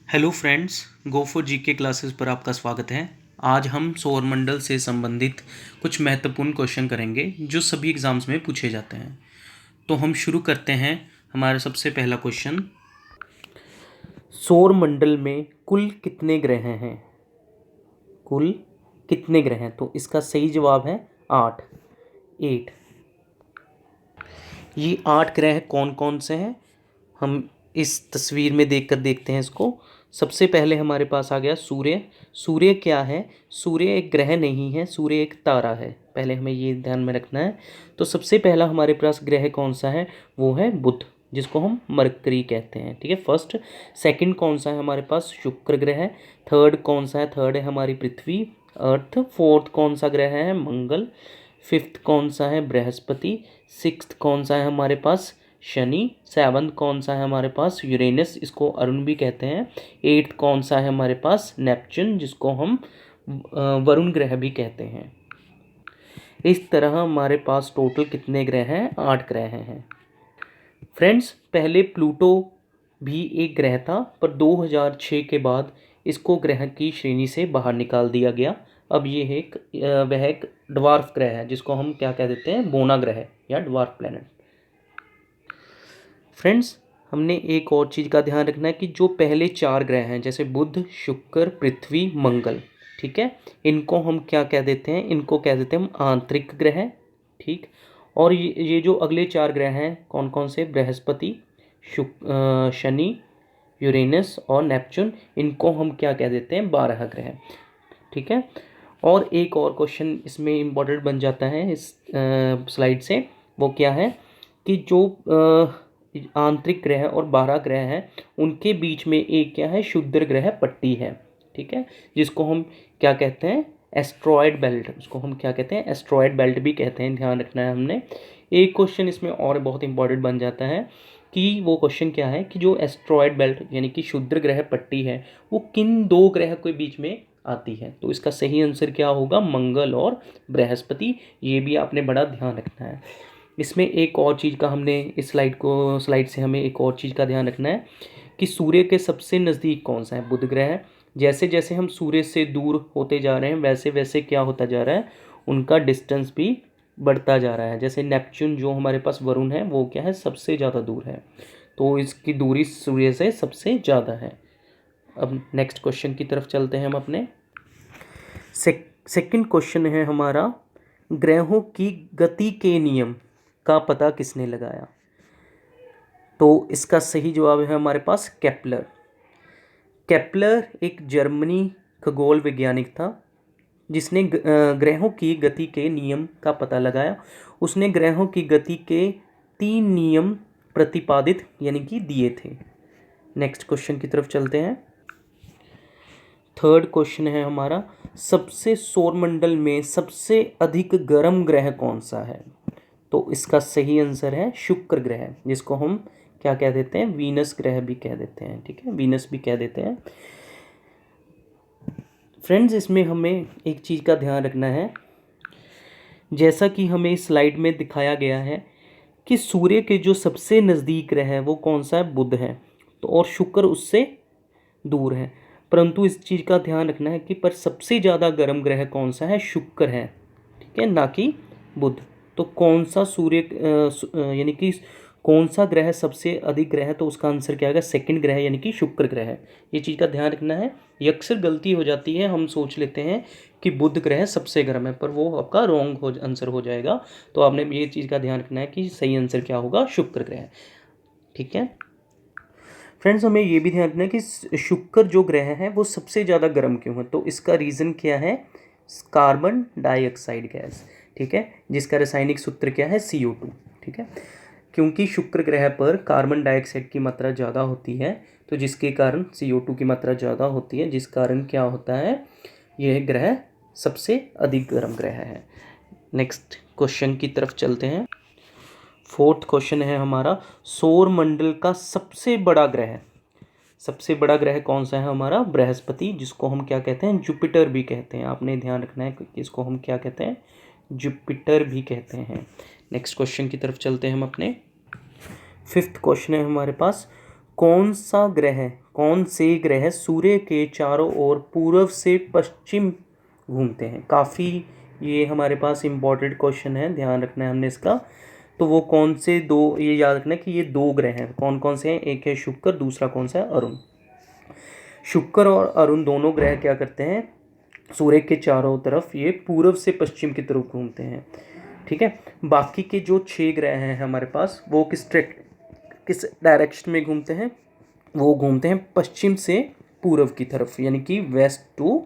Hello friends, go for GK classes पर आपका स्वागत है। आज हम सौरमंडल से संबंधित कुछ महत्वपूर्ण क्वेश्चन करेंगे जो सभी एग्ज़ाम्स में पूछे जाते हैं। तो हम शुरू करते हैं। हमारा सबसे पहला क्वेश्चन, सौरमंडल में कुल कितने ग्रह हैं? कुल कितने ग्रह हैं? तो इसका सही जवाब है 8। ये 8 ग्रह कौन कौन से हैं? हम इस तस्वीर में देखकर देखते हैं इसको। सबसे पहले हमारे पास आ गया सूर्य। सूर्य क्या है? सूर्य एक ग्रह नहीं है, सूर्य एक तारा है। पहले हमें ये ध्यान में रखना है। तो सबसे पहला हमारे पास ग्रह कौन सा है? वो है बुध, जिसको हम मरकरी कहते हैं। ठीक है, फर्स्ट। सेकंड कौन सा है हमारे पास? शुक्र ग्रह। थर्ड कौन सा है? थर्ड है हमारी पृथ्वी, अर्थ। फोर्थ कौन सा ग्रह है? मंगल। फिफ्थ कौन सा है? बृहस्पति। सिक्स्थ कौन सा है हमारे पास? शनि। सेवन्थ कौन सा है हमारे पास? यूरेनस, इसको अरुण भी कहते हैं। एट्थ कौन सा है हमारे पास? नेपच्यून, जिसको हम वरुण ग्रह भी कहते हैं। इस तरह हमारे पास टोटल कितने ग्रह हैं? 8 ग्रह हैं। फ्रेंड्स, पहले प्लूटो भी एक ग्रह था, पर 2006 के बाद इसको ग्रह की श्रेणी से बाहर निकाल दिया गया। अब ये वह एक ड्वार्फ ग्रह है, जिसको हम क्या कह देते हैं? बोना ग्रह या ड्वार्फ प्लैनेट। फ्रेंड्स, हमने एक और चीज़ का ध्यान रखना है कि जो पहले 4 ग्रह हैं, जैसे बुध, शुक्र, पृथ्वी, मंगल, ठीक है, इनको हम क्या कह देते हैं? इनको कह देते हैं हम आंतरिक ग्रह। ठीक। और ये जो अगले 4 ग्रह हैं, कौन कौन से? बृहस्पति, शनि, यूरेनस और नेपच्यून, इनको हम क्या कह देते हैं? 12 ग्रह। ठीक है। और एक और क्वेश्चन इसमें इम्पोर्टेंट बन जाता है इस स्लाइड से। वो क्या है कि जो आंतरिक ग्रह और 12 ग्रह हैं, उनके बीच में एक क्या है? क्षुद्र ग्रह पट्टी है। ठीक है, जिसको हम क्या कहते हैं? Asteroid belt. उसको हम क्या कहते हैं? एस्ट्रॉयड बेल्ट भी कहते हैं। ध्यान रखना है हमने। एक क्वेश्चन इसमें और बहुत इंपॉर्टेंट बन जाता है कि वो क्वेश्चन क्या है कि जो एस्ट्रॉयड बेल्ट यानी कि क्षुद्र ग्रह पट्टी है, वो किन 2 ग्रह के बीच में आती है? तो इसका सही आंसर क्या होगा? मंगल और बृहस्पति। ये भी आपने बड़ा ध्यान रखना है। इसमें एक और चीज़ का हमने इस स्लाइड से हमें एक और चीज़ का ध्यान रखना है कि सूर्य के सबसे नज़दीक कौन सा है? बुध ग्रह। जैसे जैसे हम सूर्य से दूर होते जा रहे हैं, वैसे वैसे क्या होता जा रहा है? उनका डिस्टेंस भी बढ़ता जा रहा है। जैसे नेपच्यून जो हमारे पास वरुण है, वो क्या है? सबसे ज़्यादा दूर है, तो इसकी दूरी सूर्य से सबसे ज़्यादा है। अब नेक्स्ट क्वेश्चन की तरफ चलते हैं हम अपने। सेकंड क्वेश्चन है हमारा, ग्रहों की गति के नियम का पता किसने लगाया? तो इसका सही जवाब है हमारे पास केपलर। केपलर एक जर्मनी खगोल वैज्ञानिक था, जिसने ग्रहों की गति के नियम का पता लगाया। उसने ग्रहों की गति के 3 नियम प्रतिपादित यानी कि दिए थे। नेक्स्ट क्वेश्चन की तरफ चलते हैं। थर्ड क्वेश्चन है हमारा, सबसे सौरमंडल में सबसे अधिक गर्म ग्रह कौन सा है? तो इसका सही आंसर है शुक्र ग्रह, जिसको हम क्या कह देते हैं? वीनस ग्रह भी कह देते हैं। ठीक है, वीनस भी कह देते हैं। फ्रेंड्स, इसमें हमें एक चीज़ का ध्यान रखना है, जैसा कि हमें इस स्लाइड में दिखाया गया है कि सूर्य के जो सबसे नज़दीक ग्रह है वो कौन सा है? बुध है। तो और शुक्र उससे दूर है। परंतु इस चीज़ का ध्यान रखना है कि पर सबसे ज़्यादा गर्म ग्रह कौन सा है? शुक्र है। ठीक है, ना कि बुध। तो कौन सा यानी कि कौन सा ग्रह सबसे अधिक ग्रह है? तो उसका आंसर क्या आएगा? सेकंड ग्रह यानी कि शुक्र ग्रह। ये चीज़ का ध्यान रखना है। ये अक्सर गलती हो जाती है, हम सोच लेते हैं कि बुध ग्रह सबसे गर्म है, पर वो आपका रॉन्ग आंसर हो जाएगा। तो आपने ये चीज़ का ध्यान रखना है कि सही आंसर क्या होगा? शुक्र ग्रह। ठीक है फ्रेंड्स, हमें ये भी ध्यान रखना है कि शुक्र जो ग्रह है वो सबसे ज़्यादा गर्म क्यों है? तो इसका रीज़न क्या है? Carbon dioxide gas. ठीक है, जिसका रासायनिक सूत्र क्या है? CO2। ठीक है, क्योंकि शुक्र ग्रह पर कार्बन डाइऑक्साइड की मात्रा ज़्यादा होती है, तो जिसके कारण CO2 की मात्रा ज़्यादा होती है, जिस कारण क्या होता है? यह ग्रह सबसे अधिक गर्म ग्रह है। नेक्स्ट क्वेश्चन की तरफ चलते हैं। फोर्थ क्वेश्चन है हमारा, सौर मंडल का सबसे बड़ा ग्रह। सबसे बड़ा ग्रह कौन सा है हमारा? बृहस्पति, जिसको हम क्या कहते हैं? जुपिटर भी कहते हैं। आपने ध्यान रखना है कि इसको हम क्या कहते हैं? जुपिटर भी कहते हैं। नेक्स्ट क्वेश्चन की तरफ चलते हैं हम अपने। फिफ्थ क्वेश्चन है हमारे पास, कौन सा ग्रह, कौन से ग्रह सूर्य के चारों ओर पूर्व से पश्चिम घूमते हैं? काफ़ी ये हमारे पास इम्पोर्टेंट क्वेश्चन है, ध्यान रखना है हमने इसका। तो वो कौन से दो, ये याद रखना है कि ये दो ग्रह हैं, कौन कौन से हैं? एक है शुक्र, दूसरा कौन सा है? अरुण। शुक्र और अरुण दोनों ग्रह क्या करते हैं? सूर्य के चारों तरफ ये पूर्व से पश्चिम की तरफ घूमते हैं, ठीक है। बाकी के जो 6 ग्रह हैं हमारे पास, वो किस डायरेक्शन में घूमते हैं? वो घूमते हैं पश्चिम से पूर्व की तरफ, यानी कि वेस्ट टू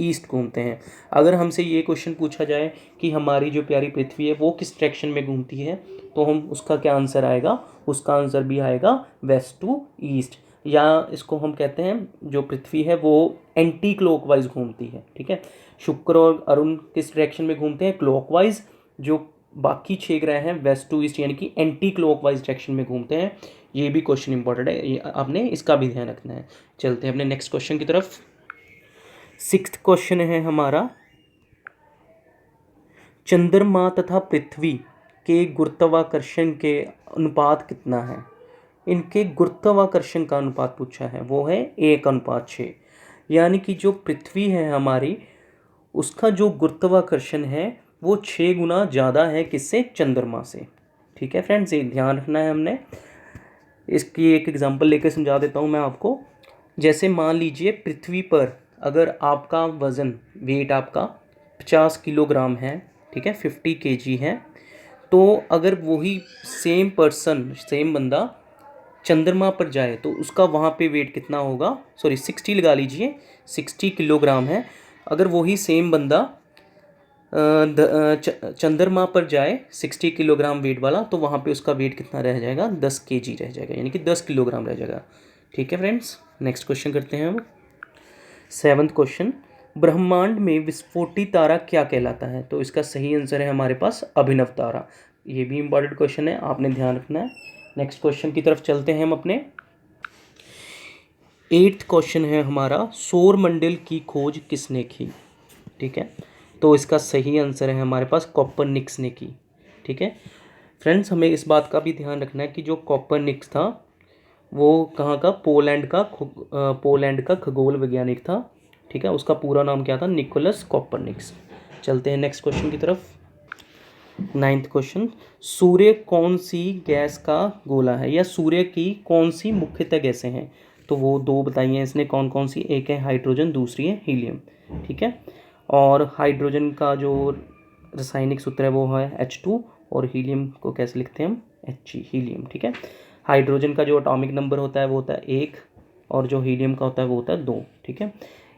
ईस्ट घूमते हैं। अगर हमसे ये क्वेश्चन पूछा जाए कि हमारी जो प्यारी पृथ्वी है वो किस डायरेक्शन में घूमती है, तो हम उसका क्या आंसर आएगा? उसका आंसर भी आएगा वेस्ट टू ईस्ट, या इसको हम कहते हैं जो पृथ्वी है वो एंटी क्लॉकवाइज घूमती है, ठीक है। शुक्र और अरुण किस डायरेक्शन में घूमते हैं? क्लॉकवाइज। जो बाकी 6 ग्रह हैं वेस्ट टू ईस्ट यानी कि एंटी क्लॉकवाइज डायरेक्शन में घूमते हैं। ये भी क्वेश्चन इंपॉर्टेंट है, ये आपने इसका भी ध्यान रखना है। चलते हैं अपने नेक्स्ट क्वेश्चन की तरफ। 6th क्वेश्चन है हमारा, चंद्रमा तथा पृथ्वी के गुरुत्वाकर्षण के अनुपात कितना है? इनके गुरुत्वाकर्षण का अनुपात पूछा है, वो है 1:6। यानी कि जो पृथ्वी है हमारी, उसका जो गुरुत्वाकर्षण है वो 6 गुना ज़्यादा है किससे? चंद्रमा से, ठीक है फ्रेंड्स, ये ध्यान रखना है हमने। इसकी एक एग्जांपल लेकर समझा देता हूँ मैं आपको। जैसे मान लीजिए पृथ्वी पर अगर आपका वज़न, वेट आपका 50 किलोग्राम है, ठीक है, 50 kg है, तो अगर वही सेम पर्सन, सेम बंदा चंद्रमा पर जाए तो उसका वहाँ पे वेट कितना होगा? सॉरी 60 लगा लीजिए, 60 किलोग्राम है। अगर वही सेम बंदा चंद्रमा पर जाए 60 किलोग्राम वेट वाला, तो वहाँ पे उसका वेट कितना रह जाएगा? 10 kg रह जाएगा, यानी कि 10 किलोग्राम रह जाएगा, ठीक है फ्रेंड्स। नेक्स्ट क्वेश्चन करते हैं हम। 7th क्वेश्चन, ब्रह्मांड में विस्फोटी तारा क्या कहलाता है? तो इसका सही आंसर है हमारे पास अभिनव तारा। ये भी इंपॉर्टेंट क्वेश्चन है, आपने ध्यान रखना है। नेक्स्ट क्वेश्चन की तरफ चलते हैं हम अपने। 8th क्वेश्चन है हमारा, सौर मंडल की खोज किसने की? ठीक है, तो इसका सही आंसर है हमारे पास कॉपरनिकस ने की, ठीक है फ्रेंड्स। हमें इस बात का भी ध्यान रखना है कि जो कॉपरनिकस था वो कहाँ का? पोलैंड का खगोल वैज्ञानिक था, ठीक है। उसका पूरा नाम क्या था? Nicolaus Copernicus. चलते हैं नेक्स्ट क्वेश्चन की तरफ। 9th क्वेश्चन, सूर्य कौन सी गैस का गोला है, या सूर्य की कौन सी मुख्यतः गैसें हैं? तो वो दो बताई हैं इसने, कौन कौन सी? एक है हाइड्रोजन, दूसरी है हीलियम, ठीक है। और हाइड्रोजन का जो रासायनिक सूत्र है वो है H2, और हीलियम को कैसे लिखते हैं हम? He, हीलियम, ठीक है। हाइड्रोजन का जो एटॉमिक नंबर होता है वो होता है 1, और जो हीलियम का होता है वो होता है 2, ठीक है।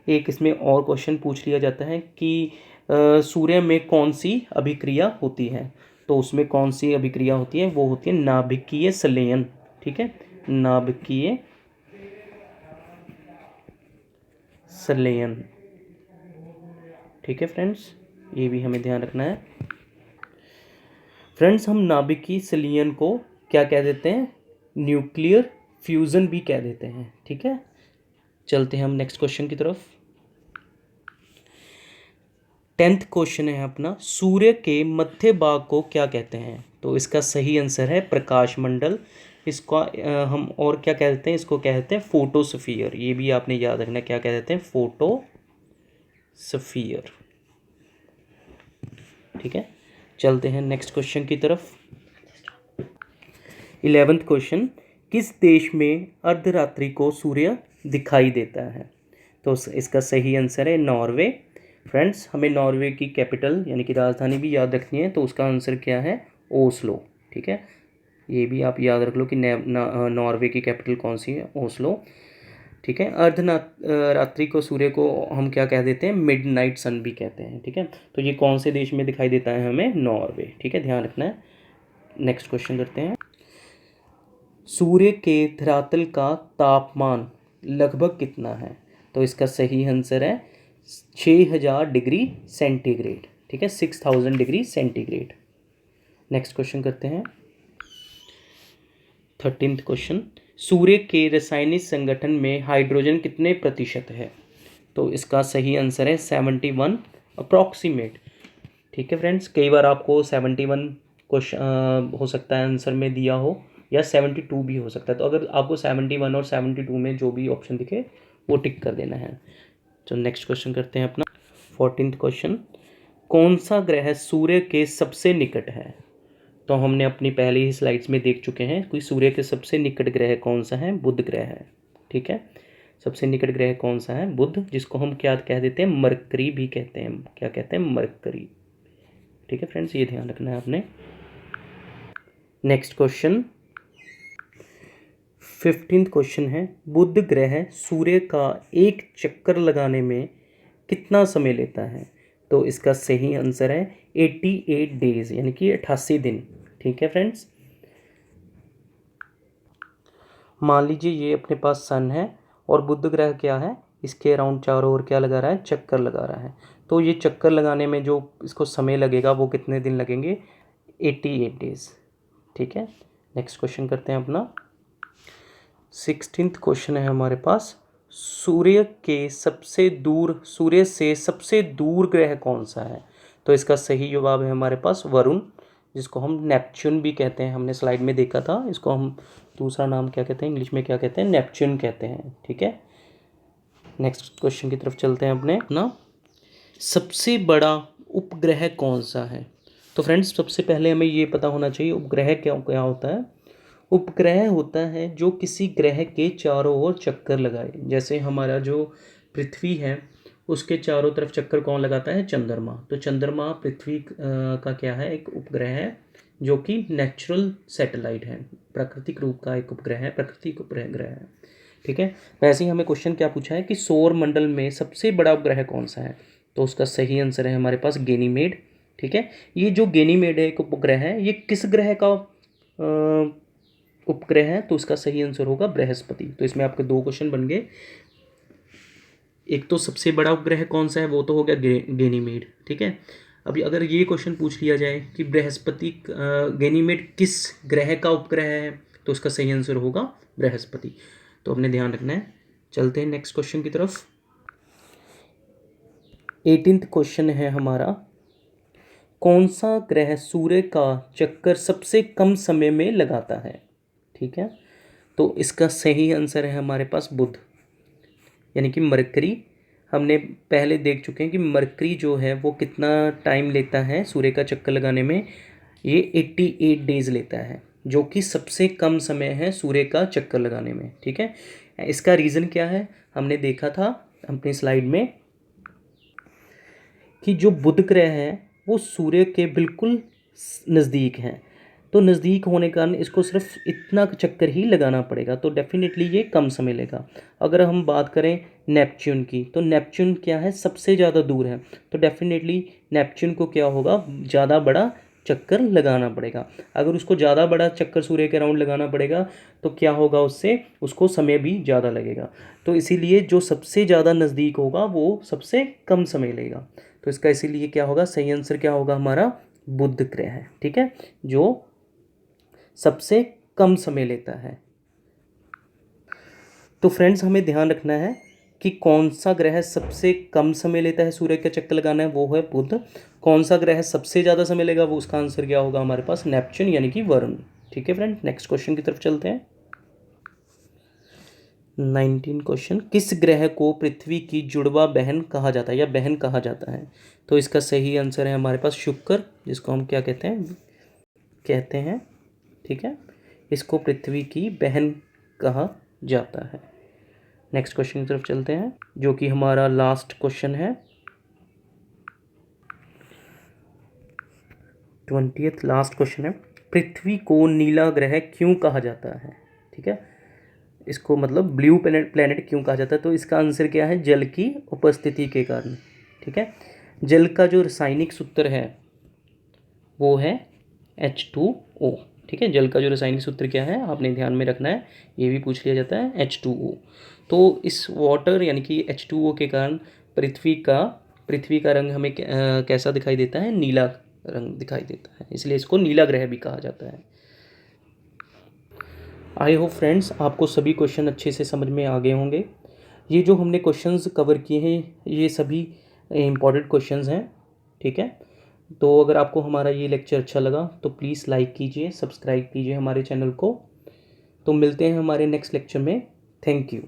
एक इसमें और क्वेश्चन पूछ लिया जाता है कि सूर्य में कौन सी अभिक्रिया होती है? तो उसमें कौन सी अभिक्रिया होती है? वो होती है नाभिकीय संलयन, ठीक है, नाभिकीय संलयन, ठीक है फ्रेंड्स, ये भी हमें ध्यान रखना है। फ्रेंड्स, हम नाभिकीय संलयन को क्या कह देते हैं? न्यूक्लियर फ्यूजन भी कह देते हैं, ठीक है। चलते हैं हम नेक्स्ट क्वेश्चन की तरफ। 10th क्वेश्चन है अपना, सूर्य के मध्य भाग को क्या कहते हैं? तो इसका सही आंसर है प्रकाश मंडल। इसका हम और क्या कह देते हैं? इसको कहते हैं फोटोस्फीयर। ये भी आपने याद रखना, क्या कह देते हैं? फोटोस्फीयर, ठीक है। चलते हैं नेक्स्ट क्वेश्चन की तरफ। 11th क्वेश्चन, किस देश में अर्धरात्रि को सूर्य दिखाई देता है? तो इसका सही आंसर है नॉर्वे। फ्रेंड्स, हमें नॉर्वे की कैपिटल यानी कि राजधानी भी याद रखनी है, तो उसका आंसर क्या है? ओस्लो, ठीक है। ये भी आप याद रख लो कि नॉर्वे की कैपिटल कौन सी है? ओस्लो, ठीक है। रात्रि को सूर्य को हम क्या कह देते हैं? मिडनाइट सन भी कहते हैं, ठीक है। तो ये कौन से देश में दिखाई देता है हमें? नॉर्वे, ठीक है, ध्यान रखना है। नेक्स्ट क्वेश्चन करते हैं। सूर्य के धरातल का तापमान लगभग कितना है? तो इसका सही आंसर है 6000 डिग्री सेंटीग्रेड, ठीक है, 6000 डिग्री सेंटीग्रेड। नेक्स्ट क्वेश्चन करते हैं। 13th क्वेश्चन, सूर्य के रासायनिक संगठन में हाइड्रोजन कितने प्रतिशत है? तो इसका सही आंसर है 71 अप्रॉक्सीमेट, ठीक है फ्रेंड्स। कई बार आपको 71 क्वेश्चन हो सकता है आंसर में दिया हो, या 72 भी हो सकता है। तो अगर आपको 71 और 72 में जो भी ऑप्शन दिखे वो टिक कर देना है। तो नेक्स्ट क्वेश्चन करते हैं अपना 14th क्वेश्चन, कौन सा ग्रह सूर्य के सबसे निकट है? तो हमने अपनी पहली ही स्लाइड्स में देख चुके हैं कि सूर्य के सबसे निकट ग्रह कौन सा है, बुध ग्रह है। ठीक है, सबसे निकट ग्रह कौन सा है, बुध, जिसको हम क्या कह देते हैं, मरकरी भी कहते हैं। क्या कहते हैं, मरकरी। ठीक है फ्रेंड्स, ये ध्यान रखना है आपने। नेक्स्ट क्वेश्चन 15th क्वेश्चन है, बुध ग्रह सूर्य का एक चक्कर लगाने में कितना समय लेता है? तो इसका सही आंसर है 88 डेज, यानी कि 88 दिन। ठीक है फ्रेंड्स, मान लीजिए ये अपने पास सन है और बुध ग्रह क्या है, इसके अराउंड चारों ओर क्या लगा रहा है, चक्कर लगा रहा है। तो ये चक्कर लगाने में जो इसको समय लगेगा वो कितने दिन लगेंगे, 88 डेज। ठीक है, नेक्स्ट क्वेश्चन करते हैं अपना 16th क्वेश्चन है हमारे पास, सूर्य से सबसे दूर ग्रह कौन सा है? तो इसका सही जवाब है हमारे पास वरुण, जिसको हम नेपच्यून भी कहते हैं। हमने स्लाइड में देखा था, इसको हम दूसरा नाम क्या कहते हैं, इंग्लिश में क्या कहते हैं, नेपच्यून कहते हैं। ठीक है, नेक्स्ट क्वेश्चन की तरफ चलते हैं अपने ना, सबसे बड़ा उपग्रह कौन सा है? तो फ्रेंड्स, सबसे पहले हमें ये पता होना चाहिए उपग्रह क्या क्या होता है। उपग्रह होता है जो किसी ग्रह के चारों ओर चक्कर लगाए। जैसे हमारा जो पृथ्वी है उसके चारों तरफ चक्कर कौन लगाता है, चंद्रमा। तो चंद्रमा पृथ्वी का क्या है, एक उपग्रह है, जो कि नेचुरल सैटेलाइट है, प्राकृतिक रूप का एक उपग्रह है, प्राकृतिक उपग्रह है। ठीक है, वैसे ही हमें क्वेश्चन क्या पूछा है कि सौर मंडल में सबसे बड़ा उपग्रह कौन सा है? तो उसका सही आंसर है हमारे पास गैनीमेड। ठीक है, ये जो गैनीमेड है एक उपग्रह है, ये किस ग्रह का उपग्रह है? तो इसका सही आंसर होगा बृहस्पति। तो इसमें आपके दो क्वेश्चन बन गए, एक तो सबसे बड़ा उपग्रह कौन सा है वो तो हो गया गैनीमेड। ठीक है, अभी अगर ये क्वेश्चन पूछ लिया जाए कि बृहस्पति गैनीमेड किस ग्रह का उपग्रह है, तो उसका सही आंसर होगा बृहस्पति। तो अपने ध्यान रखना है। चलते हैं नेक्स्ट क्वेश्चन की तरफ। 18th क्वेश्चन है हमारा, कौन सा ग्रह सूर्य का चक्कर सबसे कम समय में लगाता है? ठीक है, तो इसका सही आंसर है हमारे पास बुध, यानी कि मरकरी। हमने पहले देख चुके हैं कि मरकरी जो है वो कितना टाइम लेता है सूर्य का चक्कर लगाने में, ये 88 डेज लेता है, जो कि सबसे कम समय है सूर्य का चक्कर लगाने में। ठीक है, इसका रीज़न क्या है, हमने देखा था अपनी स्लाइड में कि जो बुध ग्रह है वो सूर्य के बिल्कुल नज़दीक है। तो नज़दीक होने के कारण इसको सिर्फ इतना चक्कर ही लगाना पड़ेगा, तो डेफिनेटली ये कम समय लेगा। अगर हम बात करें नेपच्यून की, तो नेपच्यून क्या है, सबसे ज़्यादा दूर है, तो डेफिनेटली नेपच्यून को क्या होगा, ज़्यादा बड़ा चक्कर लगाना पड़ेगा। अगर उसको ज़्यादा बड़ा चक्कर सूर्य के राउंड लगाना पड़ेगा तो क्या होगा, उससे उसको समय भी ज़्यादा लगेगा। तो इसीलिए जो सबसे ज़्यादा नज़दीक होगा वो सबसे कम समय लेगा। तो इसका इसीलिए क्या होगा, सही आंसर क्या होगा हमारा, बुध ग्रह है। ठीक है, जो सबसे कम समय लेता है। तो फ्रेंड्स, हमें ध्यान रखना है कि कौन सा ग्रह सबसे कम समय लेता है सूर्य का चक्कर लगाना है, वो है बुध। कौन सा ग्रह सबसे ज़्यादा समय लेगा, वो उसका आंसर क्या होगा हमारे पास, नेपच्यून, यानी कि वरुण। ठीक है फ्रेंड, नेक्स्ट क्वेश्चन की तरफ चलते हैं। 19 क्वेश्चन, किस ग्रह को पृथ्वी की जुड़वा बहन कहा जाता है या बहन कहा जाता है? तो इसका सही आंसर है हमारे पास शुक्र, जिसको हम क्या कहते हैं। ठीक है, इसको पृथ्वी की बहन कहा जाता है। नेक्स्ट क्वेश्चन की तरफ चलते हैं, जो कि हमारा लास्ट क्वेश्चन है, 20th लास्ट क्वेश्चन है, पृथ्वी को नीला ग्रह क्यों कहा जाता है? ठीक है, इसको मतलब ब्लू प्लेनेट क्यों कहा जाता है? तो इसका आंसर क्या है, जल की उपस्थिति के कारण। ठीक है, जल का जो रासायनिक सूत्र है वो है H2O। ठीक है, जल का जो रासायनिक सूत्र क्या है आपने ध्यान में रखना है, ये भी पूछ लिया जाता है, H2O। तो इस वाटर यानी कि H2O के कारण पृथ्वी का रंग हमें कैसा दिखाई देता है, नीला रंग दिखाई देता है, इसलिए इसको नीला ग्रह भी कहा जाता है। आई होप फ्रेंड्स आपको सभी क्वेश्चन अच्छे से समझ में आ गए होंगे। ये जो हमने क्वेश्चंस कवर किए हैं ये सभी इम्पॉर्टेंट क्वेश्चंस हैं। ठीक है, तो अगर आपको हमारा ये लेक्चर अच्छा लगा तो प्लीज़ लाइक कीजिए, सब्सक्राइब कीजिए हमारे चैनल को। तो मिलते हैं हमारे नेक्स्ट लेक्चर में। Thank you.